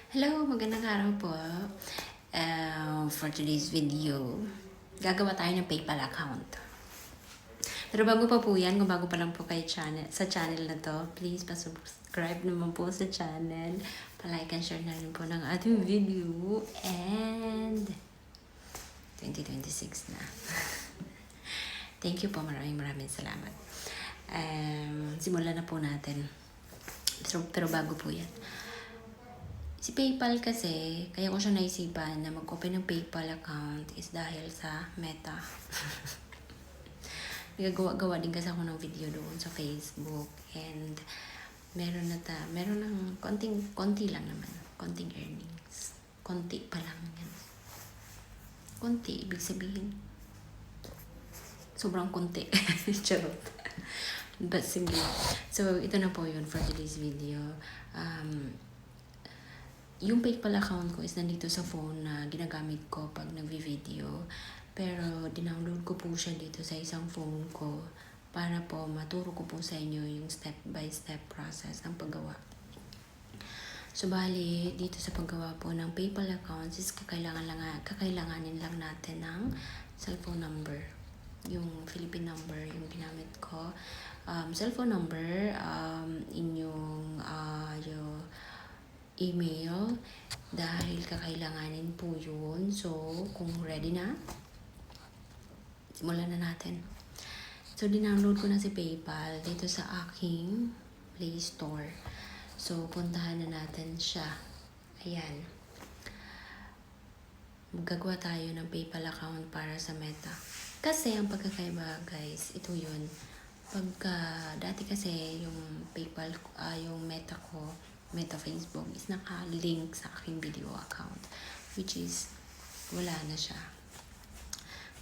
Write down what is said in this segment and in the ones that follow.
Hello, magandang araw po. For today's video, gagawa tayo ng PayPal account. Pero bago pa po yan, kung bago pa lang po kayo sa channel na to, please pa-subscribe naman po sa channel. Pa-like and share na rin po ng ating video. And 2026 na. Thank you po, maraming salamat. Simulan na po natin. Pero bago po yan. Si PayPal kasi, kaya ko siya naisipan na mag-open ng PayPal account is dahil sa Meta. Nagagawa din kasi ako ng video doon sa Facebook and meron ng konti lang naman. Konting earnings. Konti pa lang yan. Konti, ibig sabihin. Sobrang konti. Charot. But sige. So, ito na po yun for today's video. Yung PayPal account ko is nandito sa phone na ginagamit ko pag nagvi-video. Pero dinownload ko po siya dito sa isang phone ko para po maturo ko po sa inyo yung step-by-step process ng paggawa. So bali, dito sa paggawa po ng PayPal account is kakailanganin lang natin ng cellphone number. Yung Philippine number yung ginamit ko. Cellphone number, inyong yung email dahil kakailanganin po yun. So, kung ready na, simulan na natin. So, dinownload ko na si PayPal dito sa aking Play Store. So, puntahan na natin siya. Ayan. Magagawa tayo ng PayPal account para sa Meta. Kasi, ang pagkakaiba guys, ito yun. Dati kasi yung PayPal, yung Meta ko, Meta Facebook is naka-link sa aking video account, which is wala na siya.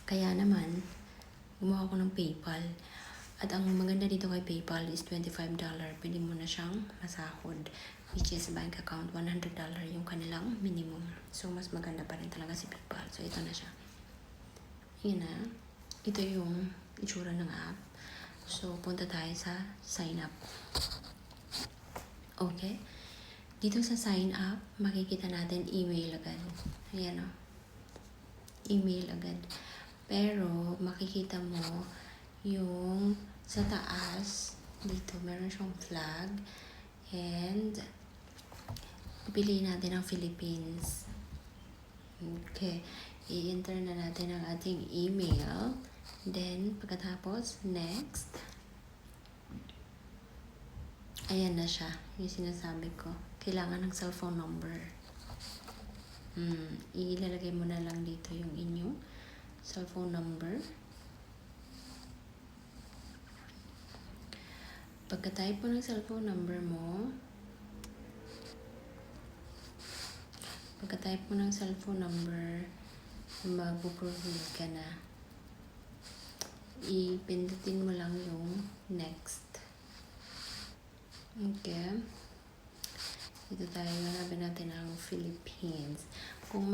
Kaya naman, gumawa ko ng PayPal. At ang maganda dito kay PayPal is $25. Pwede mo na siyang masahod, which is bank account, $100 yung kanilang minimum. So, mas maganda pa rin talaga si PayPal. So, ito na siya. Yun na. Ito yung itsura ng app. So, punta tayo sa sign up. Okay? Dito sa sign up, makikita natin email agad. Ayan o. Email agad. Pero, makikita mo yung sa taas, dito, meron siyang flag. And, pipiliin natin ang Philippines. Okay. I-enter na natin ang ating email. Then, pagkatapos, next. Ayan na siya. Yung sinasabi ko. Kailangan ng cellphone number. Ilalagay mo na lang dito yung inyong cellphone number. Pagka-type mo ng cellphone number mo, magpo-profile ka na. Ipindutin mo lang yung next. Okay. Dito tayo, hanapin natin ang Philippines. Kung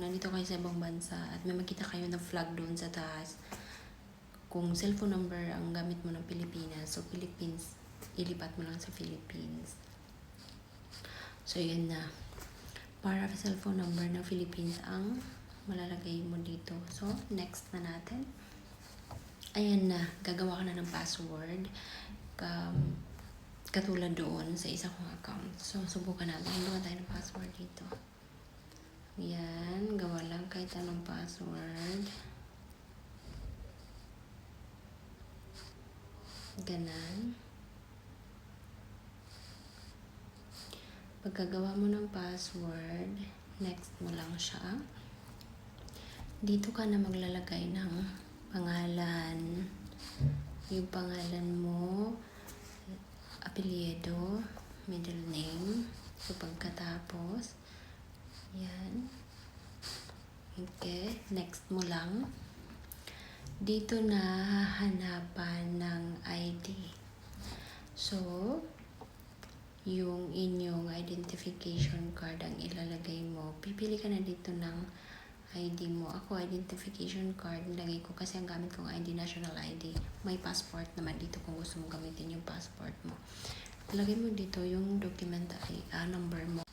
nandito kayo sa ibang bansa at may makita kayo na flag doon sa taas, kung cellphone number ang gamit mo ng Pilipinas, so Philippines, ilipat mo lang sa Philippines. So, yun na. Para sa cellphone number ng Philippines ang malalagay mo dito. So, next na natin. Ayan na. Gagawa ka na ng password. Katulad doon sa isa kong account. So, subukan natin. Gawa tayo ng password dito. Yan. Gawa lang kahit anong password. Ganan. Pagkagawa mo ng password, next mo lang siya. Dito ka na maglalagay ng pangalan. Yung pangalan mo, apelyido, middle name. So, pagkatapos, yan. Okay, next mo lang. Dito na hahanapan ng ID. So, yung inyong identification card ang ilalagay mo. Pipili ka na dito ng ID mo. Ako, identification card, nilagay ko kasi ang gamit kong ID, national ID. May passport naman dito kung gusto mo gamitin yung passport mo. Lagay mo dito yung document number mo.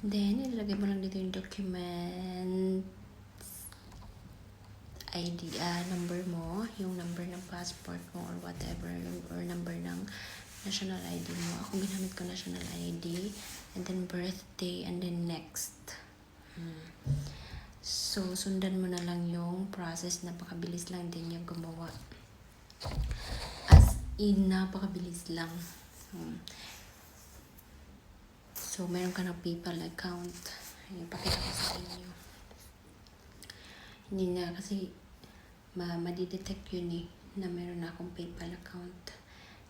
Then, ilalagay mo lang dito yung document ID, number mo, yung number ng passport mo or whatever, or number ng national ID mo. Ako ginamit ko national ID, and then birthday, and then next. So, sundan mo na lang yung process. Napakabilis lang din yung gumawa. As in, napakabilis lang. So, meron ka ng PayPal account. Ipakita ko sa inyo. Hindi na kasi madidetect yun na meron na akong PayPal account.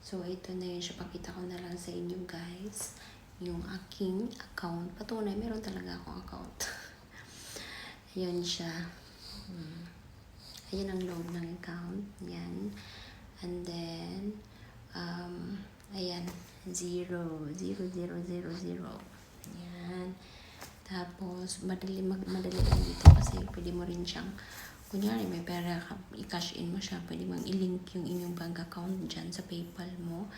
So, ito na yun siya. Pakita ko na lang sa inyo, guys. Yung aking account. Patunay, meron talaga akong account. Ayan siya. Ayan ang loob ng account. Yan. And then, ayan. 0. Ayan. Tapos, madali lang dito kasi pwede mo rin siyang, kunyari may pera ka, i-cash in mo siya, pwede mong i-link yung inyong bank account dyan sa PayPal mo,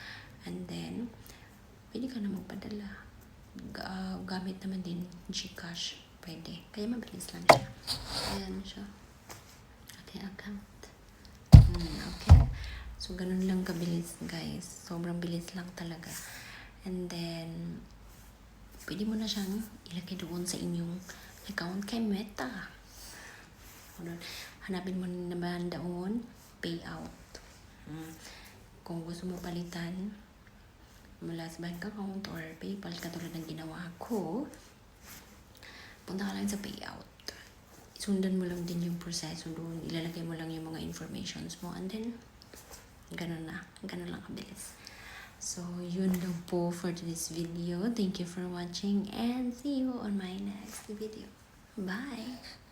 and then pwede ka na magpadala gamit naman din GCash, pwede, kaya mabilis lang siya. Ayan siya, okay, account. Okay, so ganun lang kabilis, guys, sobrang bilis lang talaga. And then pwede mo na siyang ilagay doon sa inyong account kay Meta. Hanapin mo naman doon, payout. Kung gusto mo palitan mula sa bank account or PayPal, katulad ng ginawa ko, punta ka lang sa payout. Sundan mo lang din yung proseso doon. Ilalagay mo lang yung mga informations mo, and then, ganun lang kabilis. So, yun lang po for this video. Thank you for watching and see you on my next video. Bye!